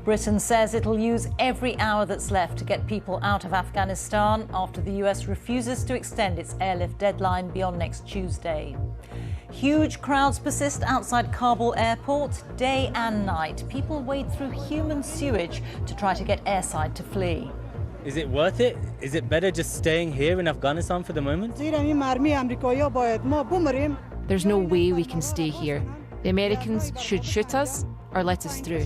Britain says it'll use every hour that's left to get people out of Afghanistan after the US refuses to extend its airlift deadline beyond next Tuesday. Huge crowds persist outside Kabul airport day and night. People wade through human sewage to try to get airside to flee. Is it worth it? Is it better just staying here in Afghanistan for the moment? There's no way we can stay here. The Americans should shoot us or let us through.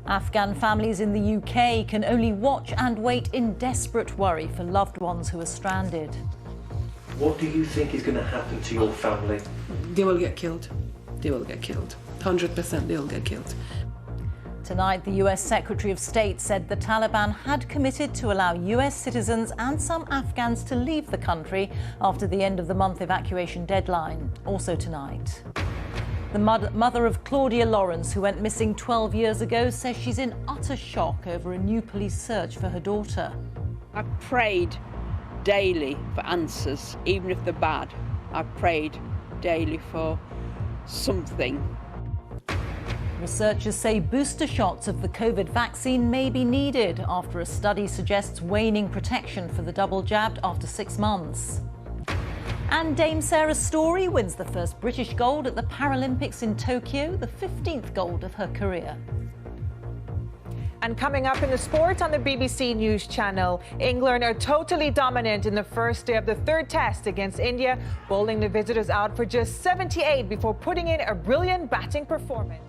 Afghan families in the UK can only watch and wait in desperate worry for loved ones who are stranded. What do you think is going to happen to your family? They will get killed. They will get killed. 100% they will get killed. Tonight, the US Secretary of State said the Taliban had committed to allow US citizens and some Afghans to leave the country after the end of the month evacuation deadline. Also tonight. The mother of Claudia Lawrence, who went missing 12 years ago, says she's in utter shock over a new police search for her daughter. I prayed daily for answers, even if they're bad. I prayed daily for something. Researchers say booster shots of the COVID vaccine may be needed after a study suggests waning protection for the double jabbed after 6 months. And Dame Sarah Storey wins the first British gold at the Paralympics in Tokyo, the 15th gold of her career. And coming up in the sport on the BBC News Channel, England are totally dominant in the first day of the third test against India, bowling the visitors out for just 78 before putting in a brilliant batting performance.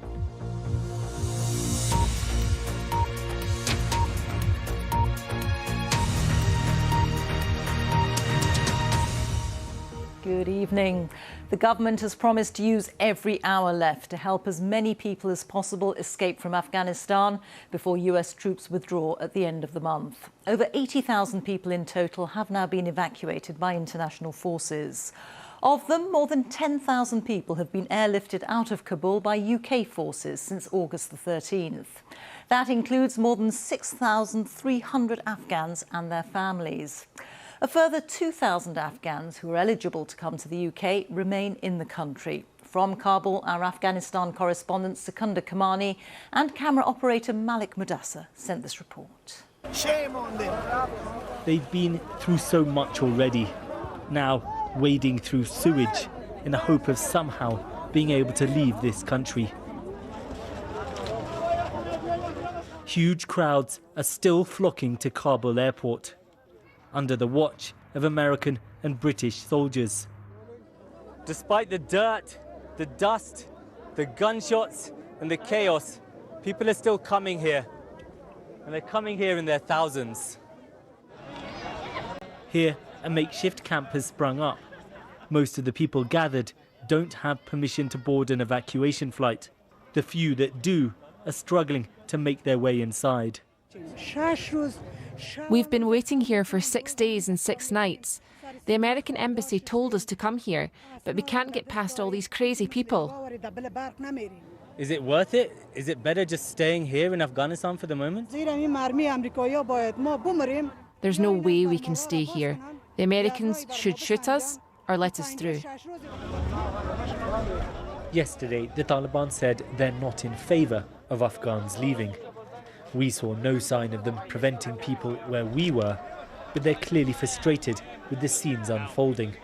Good evening. The government has promised to use every hour left to help as many people as possible escape from Afghanistan before US troops withdraw at the end of the month. Over 80,000 people in total have now been evacuated by international forces. Of them, more than 10,000 people have been airlifted out of Kabul by UK forces since August the 13th. That includes more than 6,300 Afghans and their families. A further 2,000 Afghans who are eligible to come to the UK remain in the country. From Kabul, our Afghanistan correspondent Secunda Kamani and camera operator Malik Mudassar sent this report. Shame on them. They've been through so much already. Now wading through sewage in the hope of somehow being able to leave this country. Huge crowds are still flocking to Kabul airport, under the watch of American and British soldiers. Despite the dirt, the dust, the gunshots and the chaos, people are still coming here. And they're coming here in their thousands. Here, a makeshift camp has sprung up. Most of the people gathered don't have permission to board an evacuation flight. The few that do are struggling to make their way inside. We've been waiting here for 6 days and 6 nights. The American embassy told us to come here, but we can't get past all these crazy people. Is it worth it? Is it better just staying here in Afghanistan for the moment? There's no way we can stay here. The Americans should shoot us or let us through. Yesterday, the Taliban said they're not in favour of Afghans leaving. We saw no sign of them preventing people where we were, but they're clearly frustrated with the scenes unfolding.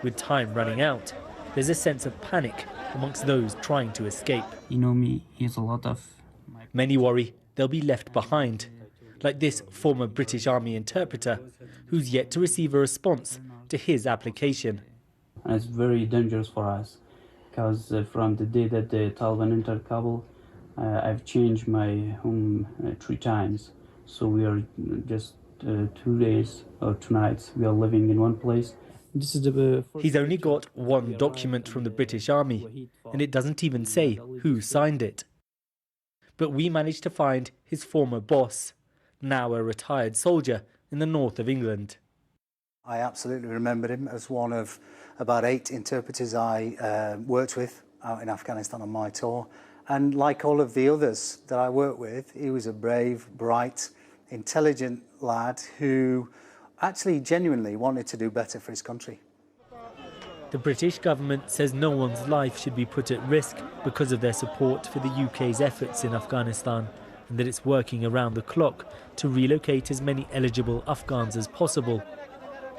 With time running out, there's a sense of panic amongst those trying to escape. You know me, here's a lot of... Many worry they'll be left behind, like this former British Army interpreter, who's yet to receive a response to his application. And it's very dangerous for us, because from the day that the Taliban entered Kabul, I've changed my home 3 times. So we are just 2 days or 2 nights. We are living in one place. This is the He's only got one document from the British Army, and it doesn't even say who signed it. But we managed to find his former boss, now a retired soldier in the north of England. I absolutely remember him as one of about 8 interpreters I worked with out in Afghanistan on my tour. And like all of the others that I worked with, he was a brave, bright, intelligent lad who actually genuinely wanted to do better for his country. The British government says no one's life should be put at risk because of their support for the UK's efforts in Afghanistan, and that it's working around the clock to relocate as many eligible Afghans as possible.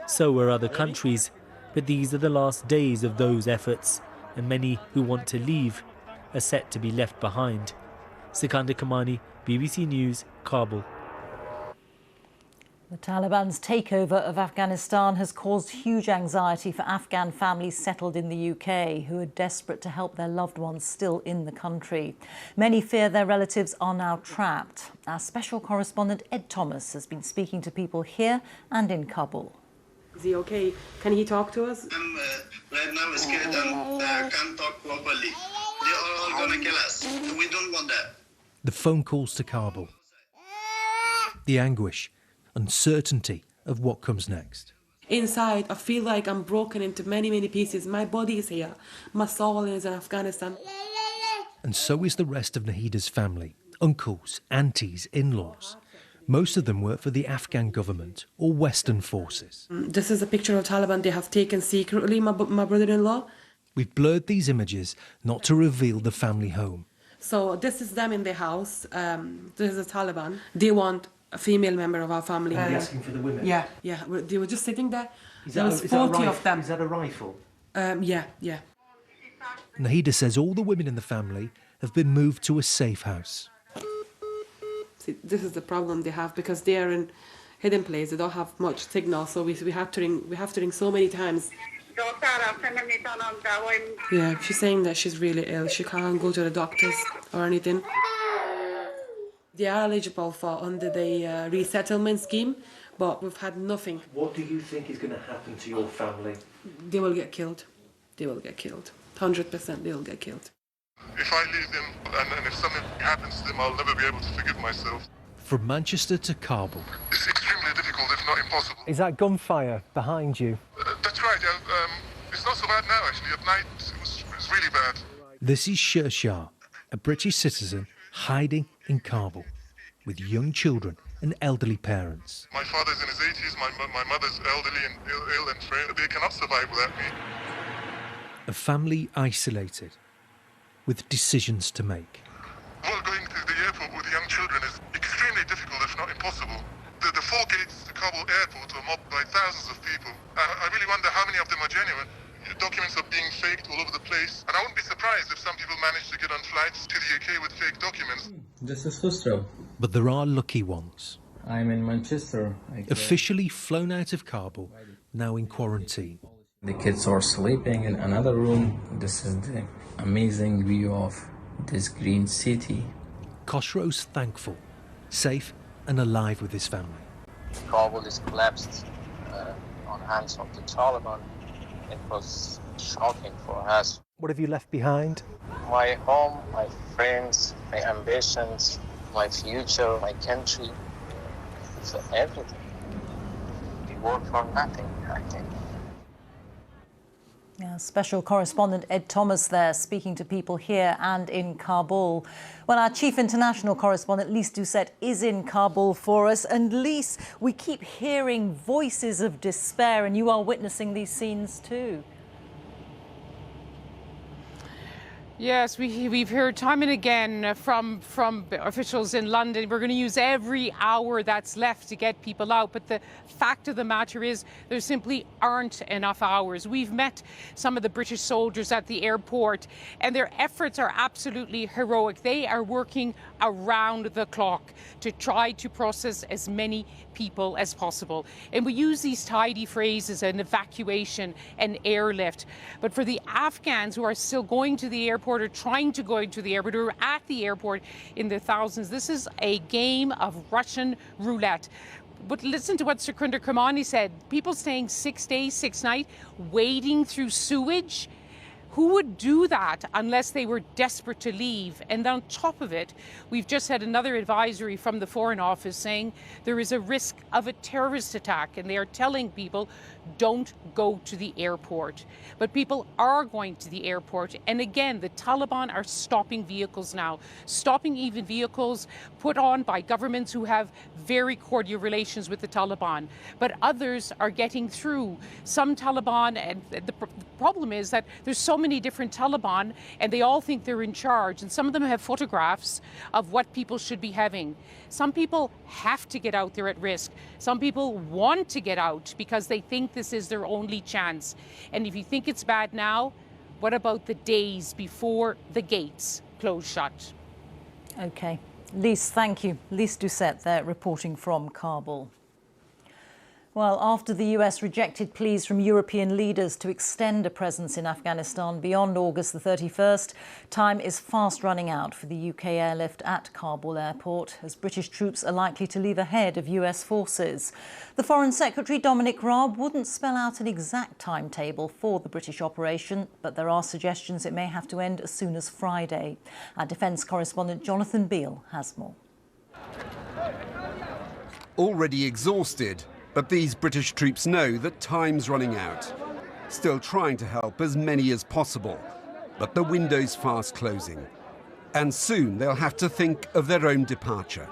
So are other countries, but these are the last days of those efforts, and many who want to leave are set to be left behind. Sikandar Kamani, BBC News, Kabul. The Taliban's takeover of Afghanistan has caused huge anxiety for Afghan families settled in the UK who are desperate to help their loved ones still in the country. Many fear their relatives are now trapped. Our special correspondent Ed Thomas has been speaking to people here and in Kabul. Is he okay? Can he talk to us? I'm right now scared and can't talk properly. They are all going to kill us. We don't want that. The phone calls to Kabul. The anguish. Uncertainty of what comes next. Inside, I feel like I'm broken into many, many pieces. My body is here. My soul is in Afghanistan. And so is the rest of Nahida's family, uncles, aunties, in-laws. Most of them work for the Afghan government or Western forces. This is a picture of Taliban they have taken secretly, my brother-in-law. We've blurred these images not to reveal the family home. So this is them in the house. This is the Taliban. They want a female member of our family. Asking for the women? Yeah. They were just sitting there. There was 40 of them. Is that a rifle? Yeah. Nahida says all the women in the family have been moved to a safe house. See, this is the problem they have because they are in hidden place. They don't have much signal, so we have to ring. We have to ring so many times. Yeah, she's saying that she's really ill. She can't go to the doctors or anything. They are eligible for under the resettlement scheme, but we've had nothing. What do you think is going to happen to your family? They will get killed. 100% they will get killed. If I leave them and if something happens to them, I'll never be able to forgive myself. From Manchester to Kabul. It's extremely difficult, if not impossible. Is that gunfire behind you? That's right. It's not so bad now, actually. At night, it was really bad. This is Shah, a British citizen hiding in Kabul with young children and elderly parents. My father's in his 80s, my mother's elderly and ill and frail. They cannot survive without me. A family isolated with decisions to make. Well, going to the airport with young children is extremely difficult, if not impossible. The 4 gates to Kabul airport are mobbed by thousands of people. I really wonder how many of them are genuine. Documents are being faked all over the place, and I wouldn't be surprised if some people manage to get on flights to the UK with fake documents. This is Khusro. But there are lucky ones. I'm in Manchester. Officially flown out of Kabul, now in quarantine. The kids are sleeping in another room. This is the amazing view of this green city. Khosrow's thankful, safe and alive with his family. Kabul is collapsed on hands of the Taliban. It was shocking for us. What have you left behind? My home, my friends, my ambitions, my future, my country, so everything. We work for nothing, I think. Yeah, special correspondent Ed Thomas there speaking to people here and in Kabul. Well, our chief international correspondent Lise Doucette is in Kabul for us. And Lise, we keep hearing voices of despair and you are witnessing these scenes too. Yes, we've heard time and again from officials in London, we're going to use every hour that's left to get people out. But the fact of the matter is there simply aren't enough hours. We've met some of the British soldiers at the airport and their efforts are absolutely heroic. They are working around the clock to try to process as many people as possible. And we use these tidy phrases, an evacuation, an airlift. But for the Afghans who are still going to the airport airport or trying to go into the airport or at the airport in their thousands. This is a game of Russian roulette. But listen to what Sukhinder Kamani said. People staying 6 days, 6 nights, wading through sewage. Who would do that unless they were desperate to leave? And on top of it, we've just had another advisory from the Foreign Office saying there is a risk of a terrorist attack, and they are telling people don't go to the airport. But people are going to the airport, and again, the Taliban are stopping vehicles now, stopping even vehicles put on by governments who have very cordial relations with the Taliban. But others are getting through. Some Taliban, and the problem is that there's so many different Taliban, and they all think they're in charge, and some of them have photographs of what people should be having. Some people have to get out there at risk. Some people want to get out because they think this is their only chance. And if you think it's bad now, what about the days before the gates close shut? OK. Lise, thank you. Lise Doucette there reporting from Kabul. Well, after the US rejected pleas from European leaders to extend a presence in Afghanistan beyond August the 31st, time is fast running out for the UK airlift at Kabul airport, as British troops are likely to leave ahead of US forces. The Foreign Secretary, Dominic Raab, wouldn't spell out an exact timetable for the British operation, but there are suggestions it may have to end as soon as Friday. Our defence correspondent Jonathan Beale has more. Already exhausted, but these British troops know that time's running out. Still trying to help as many as possible, but the window's fast closing. And soon they'll have to think of their own departure.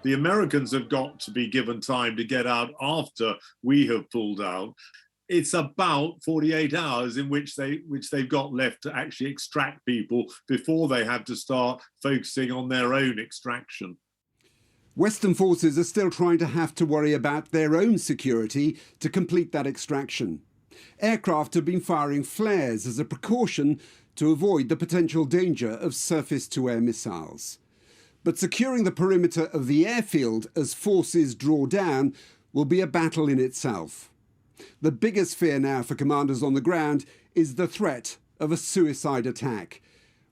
The Americans have got to be given time to get out after we have pulled out. It's about 48 hours in which they've got left to actually extract people before they have to start focusing on their own extraction. Western forces are still trying to have to worry about their own security to complete that extraction. Aircraft have been firing flares as a precaution to avoid the potential danger of surface-to-air missiles. But securing the perimeter of the airfield as forces draw down will be a battle in itself. The biggest fear now for commanders on the ground is the threat of a suicide attack,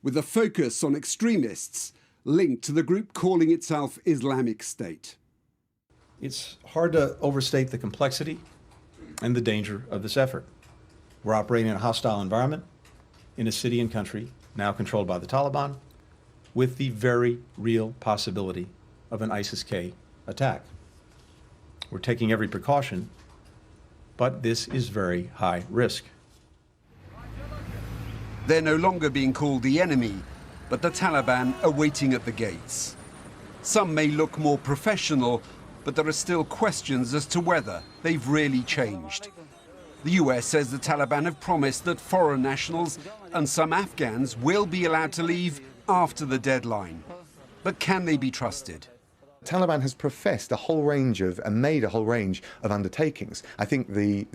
with a focus on extremists linked to the group calling itself Islamic State. It's hard to overstate the complexity and the danger of this effort. We're operating in a hostile environment in a city and country now controlled by the Taliban, with the very real possibility of an ISIS-K attack. We're taking every precaution, but this is very high risk. They're no longer being called the enemy, but the Taliban are waiting at the gates. Some may look more professional, but there are still questions as to whether they've really changed. The US says the Taliban have promised that foreign nationals and some Afghans will be allowed to leave after the deadline. But can they be trusted? Taliban has professed a whole range of and made a whole range of undertakings. I think the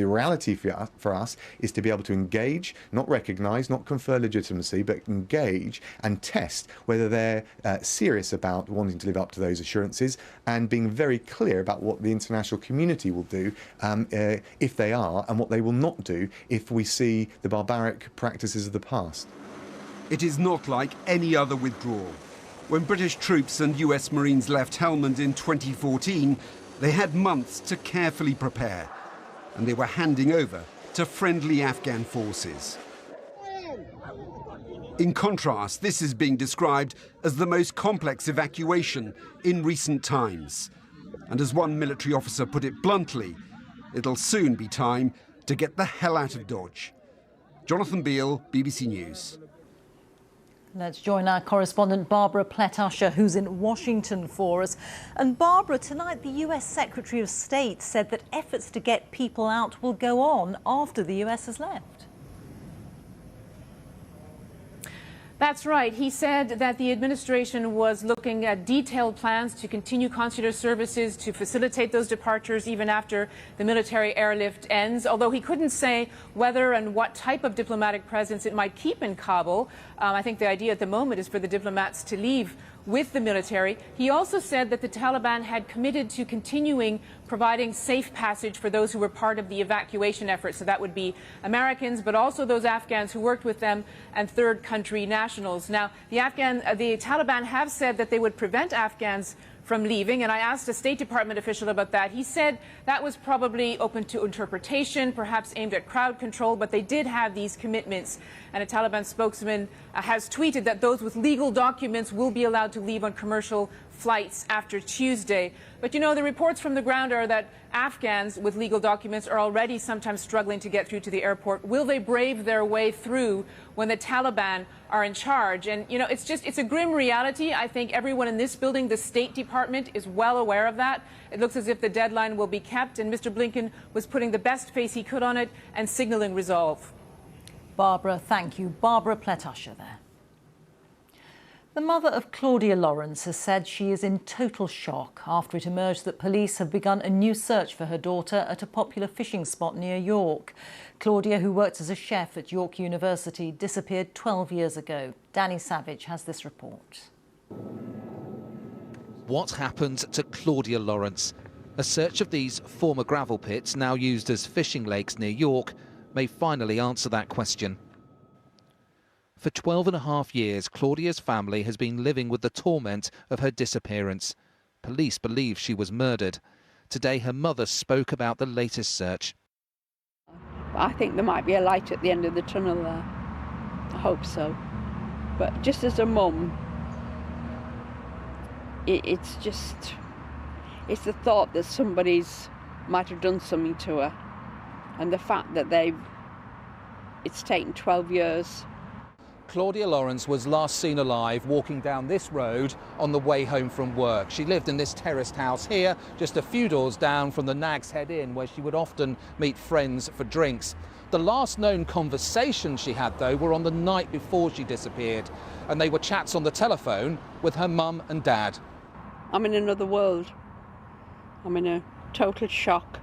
reality for us is to be able to engage, not recognise, not confer legitimacy, but engage and test whether they're serious about wanting to live up to those assurances, and being very clear about what the international community will do if they are, and what they will not do if we see the barbaric practices of the past. It is not like any other withdrawal. When British troops and US Marines left Helmand in 2014, they had months to carefully prepare, and they were handing over to friendly Afghan forces. In contrast, this is being described as the most complex evacuation in recent times. And as one military officer put it bluntly, it'll soon be time to get the hell out of Dodge. Jonathan Beale, BBC News. Let's join our correspondent Barbara Plett-Usher, who's in Washington for us. And Barbara, tonight the US Secretary of State said that efforts to get people out will go on after the US has left. That's right. He said that the administration was looking at detailed plans to continue consular services to facilitate those departures even after the military airlift ends, although he couldn't say whether and what type of diplomatic presence it might keep in Kabul. I think the idea at the moment is for the diplomats to leave with the military. He also said that the Taliban had committed to continuing providing safe passage for those who were part of the evacuation effort. So that would be Americans, but also those Afghans who worked with them and third country nationals. Now, the Taliban have said that they would prevent Afghans from leaving, and I asked a State Department official about that. He said that was probably open to interpretation, perhaps aimed at crowd control, but they did have these commitments. And a Taliban spokesman has tweeted that those with legal documents will be allowed to leave on commercial flights after Tuesday. But you know, the reports from the ground are that Afghans with legal documents are already sometimes struggling to get through to the airport. Will they brave their way through when the Taliban are in charge? And you know, it's a grim reality. I think everyone in this building, the State Department, is well aware of that. It looks as if the deadline will be kept, and Mr. Blinken was putting the best face he could on it and signaling resolve. Barbara, thank you. Barbara Pletusher there. The mother of Claudia Lawrence has said she is in total shock after it emerged that police have begun a new search for her daughter at a popular fishing spot near York. Claudia, who worked as a chef at York University, disappeared 12 years ago. Danny Savage has this report. What happened to Claudia Lawrence? A search of these former gravel pits, now used as fishing lakes near York, may finally answer that question. For 12.5 years, Claudia's family has been living with the torment of her disappearance. Police believe she was murdered. Today, her mother spoke about the latest search. I think there might be a light at the end of the tunnel there. I hope so. But just as a mum, it's the thought that somebody's might have done something to her, and the fact that it's taken 12 years. Claudia Lawrence was last seen alive walking down this road on the way home from work. She lived in this terraced house here, just a few doors down from the Nag's Head Inn, where she would often meet friends for drinks. The last known conversations she had, though, were on the night before she disappeared, and they were chats on the telephone with her mum and dad. I'm in another world. I'm in a total shock.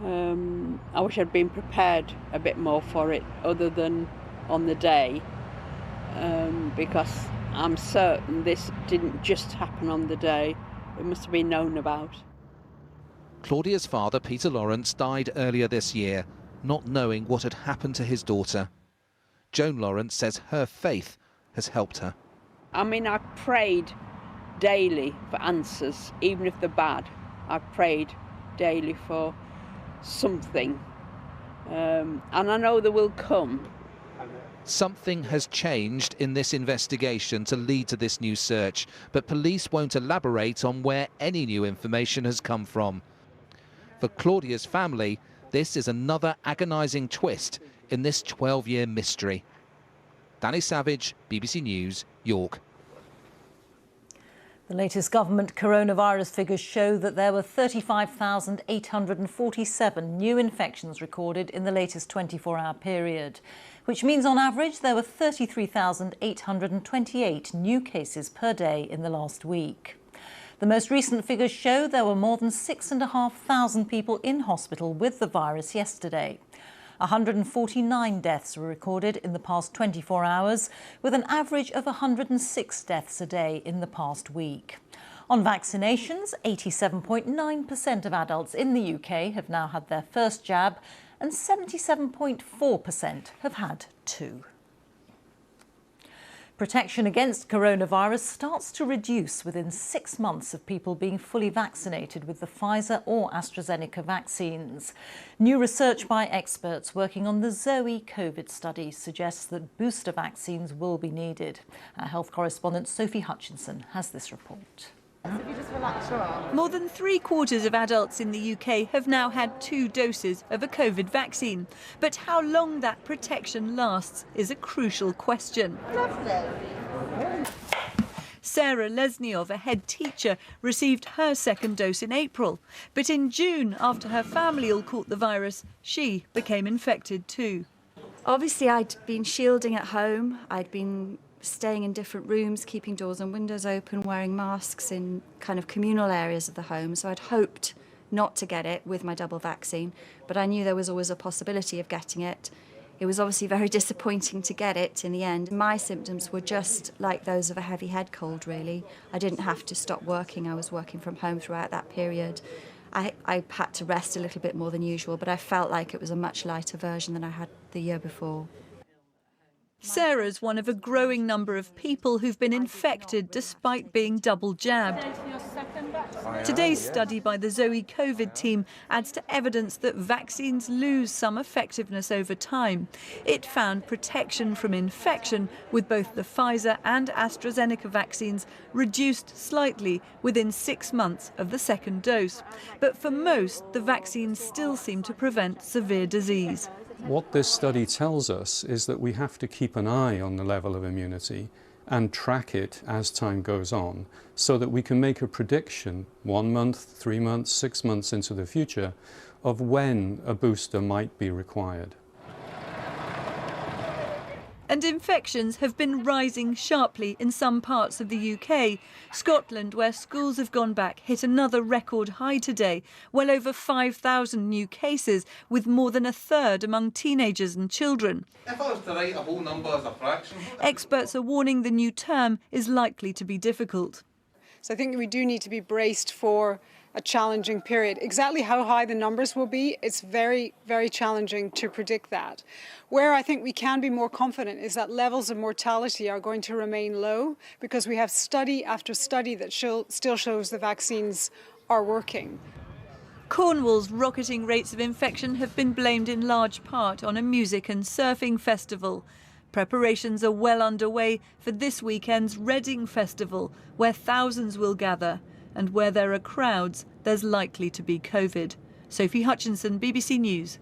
I wish I'd been prepared a bit more for it, other than on the day, because I'm certain this didn't just happen on the day. It must have been known about. Claudia's father, Peter Lawrence, died earlier this year, not knowing what had happened to his daughter. Joan Lawrence says her faith has helped her. I mean, I prayed daily for answers, even if they're bad. I prayed daily for something, and I know they will come. Something has changed in this investigation to lead to this new search, but police won't elaborate on where any new information has come from. For Claudia's family, this is another agonising twist in this 12-year mystery. Danny Savage, BBC News, York. The latest government coronavirus figures show that there were 35,847 new infections recorded in the latest 24-hour period, which means on average there were 33,828 new cases per day in the last week. The most recent figures show there were more than 6,500 people in hospital with the virus yesterday. 149 deaths were recorded in the past 24 hours, with an average of 106 deaths a day in the past week. On vaccinations, 87.9% of adults in the UK have now had their first jab, and 77.4% have had two. Protection against coronavirus starts to reduce within 6 months of people being fully vaccinated with the Pfizer or AstraZeneca vaccines. New research by experts working on the Zoe COVID study suggests that booster vaccines will be needed. Our health correspondent Sophie Hutchinson has this report. More than 3/4 of adults in the UK have now had 2 doses of a COVID vaccine. But how long that protection lasts is a crucial question. Sarah Lesniov, a head teacher, received her second dose in April. But in June, after her family all caught the virus, she became infected too. Obviously, I'd been shielding at home. I'd been staying in different rooms, keeping doors and windows open, wearing masks in kind of communal areas of the home. So I'd hoped not to get it with my double vaccine, but I knew there was always a possibility of getting it It was obviously very disappointing to get it in the end. My symptoms were just like those of a heavy head cold, really. I didn't have to stop working. I was working from home throughout that period. I had to rest a little bit more than usual, but I felt like it was a much lighter version than I had the year before. Sarah's one of a growing number of people who've been infected despite being double jabbed. Today's study by the Zoe COVID team adds to evidence that vaccines lose some effectiveness over time. It found protection from infection with both the Pfizer and AstraZeneca vaccines reduced slightly within 6 months of the second dose. But for most, the vaccines still seem to prevent severe disease. What this study tells us is that we have to keep an eye on the level of immunity and track it as time goes on so that we can make a prediction 1 month, 3 months, 6 months into the future of when a booster might be required. And infections have been rising sharply in some parts of the UK. Scotland, where schools have gone back, hit another record high today. Well over 5,000 new cases, with more than a third among teenagers and children. If I was to write a whole number as a fraction... Experts are warning the new term is likely to be difficult. So I think we do need to be braced for a challenging period. Exactly how high the numbers will be, it's very, very challenging to predict that. Where I think we can be more confident is that levels of mortality are going to remain low because we have study after study that still shows the vaccines are working. Cornwall's rocketing rates of infection have been blamed in large part on a music and surfing festival. Preparations are well underway for this weekend's Reading Festival, where thousands will gather. And where there are crowds, there's likely to be COVID. Sophie Hutchinson, BBC News.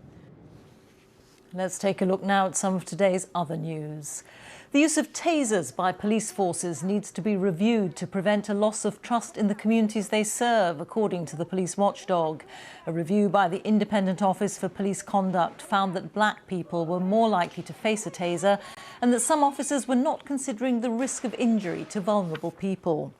Let's take a look now at some of today's other news. The use of tasers by police forces needs to be reviewed to prevent a loss of trust in the communities they serve, according to the police watchdog. A review by the Independent Office for Police Conduct found that black people were more likely to face a taser and that some officers were not considering the risk of injury to vulnerable people.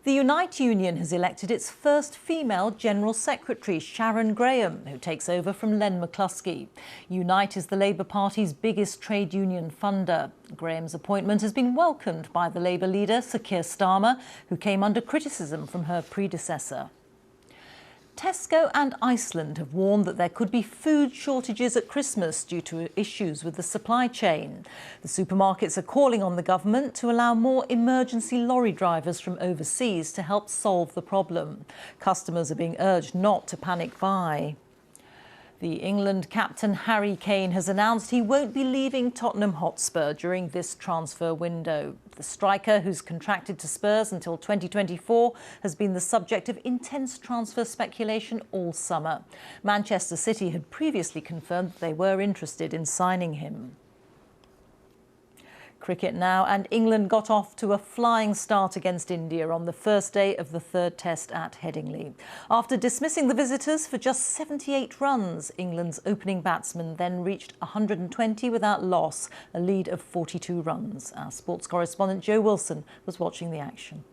The Unite Union has elected its first female General Secretary, Sharon Graham, who takes over from Len McCluskey. Unite is the Labour Party's biggest trade union funder. Graham's appointment has been welcomed by the Labour leader, Sir Keir Starmer, who came under criticism from her predecessor. Tesco and Iceland have warned that there could be food shortages at Christmas due to issues with the supply chain. The supermarkets are calling on the government to allow more emergency lorry drivers from overseas to help solve the problem. Customers are being urged not to panic buy. The England captain Harry Kane has announced he won't be leaving Tottenham Hotspur during this transfer window. The striker, who's contracted to Spurs until 2024, has been the subject of intense transfer speculation all summer. Manchester City had previously confirmed that they were interested in signing him. Cricket now, and England got off to a flying start against India on the first day of the third test at Headingley. After dismissing the visitors for just 78 runs, England's opening batsman then reached 120 without loss, a lead of 42 runs. Our sports correspondent Joe Wilson was watching the action.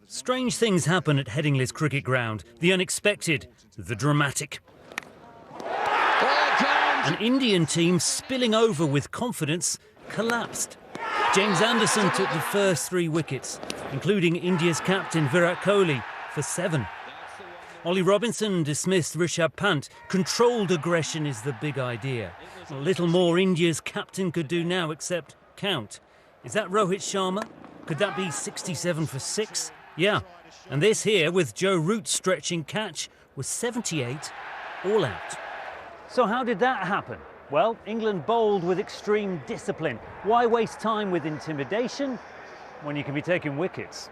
Strange things happen at Headingley's cricket ground. The unexpected, the dramatic. An Indian team spilling over with confidence collapsed. James Anderson took the first 3 wickets, including India's captain Virat Kohli for 7. Ollie Robinson dismissed Rishabh Pant. Controlled aggression is the big idea. A little more India's captain could do now except count. Is that Rohit Sharma? Could that be 67 for 6? Yeah. And this here, with Joe Root's stretching catch, was 78 all out. So how did that happen? Well, England bowled with extreme discipline. Why waste time with intimidation when you can be taking wickets?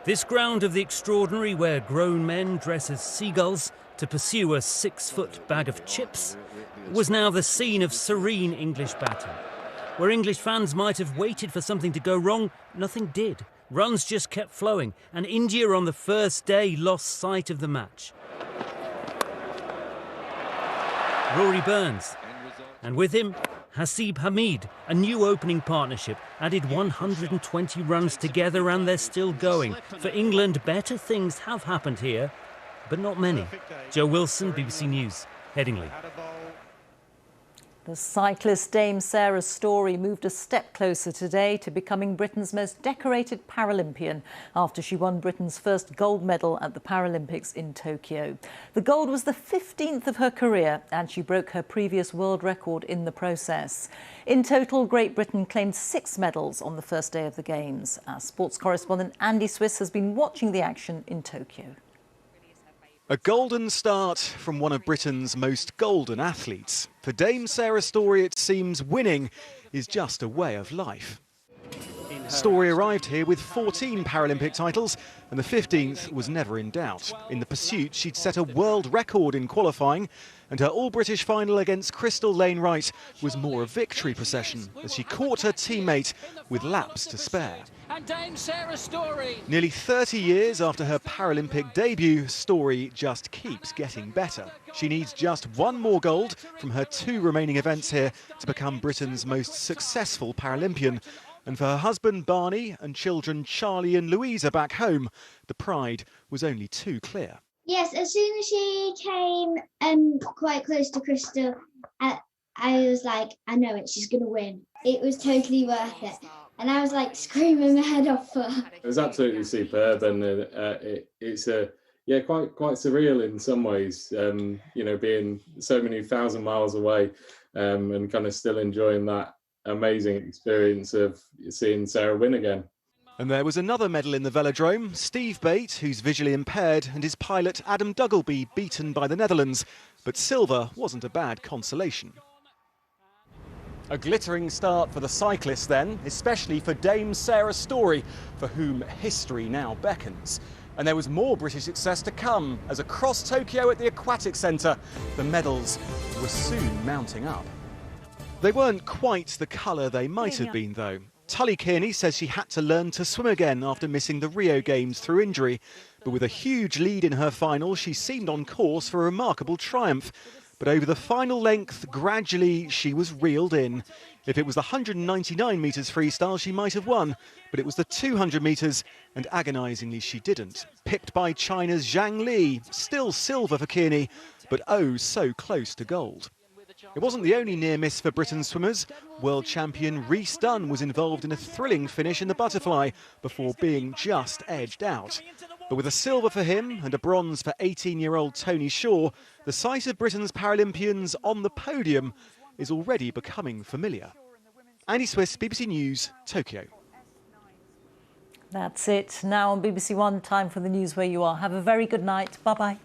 This ground of the extraordinary, where grown men dress as seagulls to pursue a 6-foot bag of chips, was now the scene of serene English batting. Where English fans might have waited for something to go wrong, nothing did. Runs just kept flowing, and India on the first day lost sight of the match. Rory Burns, and with him, Hasib Hamid, a new opening partnership, added 120 runs together, and they're still going. For England, better things have happened here, but not many. Joe Wilson, BBC News, Headingley. The cyclist Dame Sarah Storey moved a step closer today to becoming Britain's most decorated Paralympian after she won Britain's first gold medal at the Paralympics in Tokyo. The gold was the 15th of her career and she broke her previous world record in the process. In total, Great Britain claimed 6 medals on the first day of the Games. Our sports correspondent Andy Swiss has been watching the action in Tokyo. A golden start from one of Britain's most golden athletes. For Dame Sarah Storey, it seems winning is just a way of life. Storey arrived here with 14 Paralympic titles, and the 15th was never in doubt. In the pursuit, she'd set a world record in qualifying, and her All-British final against Crystal Lane-Wright was more a victory procession as she caught her teammate with laps to spare. And Dame Sarah Storey. Nearly 30 years after her Paralympic debut, Storey just keeps getting better. She needs just one more gold from her 2 remaining events here to become Britain's most successful Paralympian. And for her husband Barney and children Charlie and Louisa back home, the pride was only too clear. Yes, as soon as she came quite close to Crystal, I was like, I know it, she's going to win. It was totally worth it. And I was like screaming my head off for her. It was absolutely superb, and it's quite surreal in some ways, you know, being so many thousand miles away and kind of still enjoying that amazing experience of seeing Sarah win again. And there was another medal in the velodrome. Steve Bate, who's visually impaired, and his pilot Adam Duggleby beaten by the Netherlands. But silver wasn't a bad consolation. A glittering start for the cyclists then, especially for Dame Sarah Storey, for whom history now beckons. And there was more British success to come, as across Tokyo at the Aquatic Centre, the medals were soon mounting up. They weren't quite the colour they might have been, though. Tully Kearney says she had to learn to swim again after missing the Rio Games through injury. But with a huge lead in her final, she seemed on course for a remarkable triumph. But over the final length, gradually she was reeled in. If it was the 199 metres freestyle, she might have won. But it was the 200 metres, and agonisingly she didn't. Pipped by China's Zhang Li, still silver for Kearney, but oh so close to gold. It wasn't the only near miss for Britain's swimmers. World champion Reece Dunn was involved in a thrilling finish in the butterfly before being just edged out. But with a silver for him and a bronze for 18-year-old Tony Shaw, the sight of Britain's Paralympians on the podium is already becoming familiar. Andy Swiss, BBC News, Tokyo. That's it. Now on BBC One, time for the news where you are. Have a very good night. Bye-bye.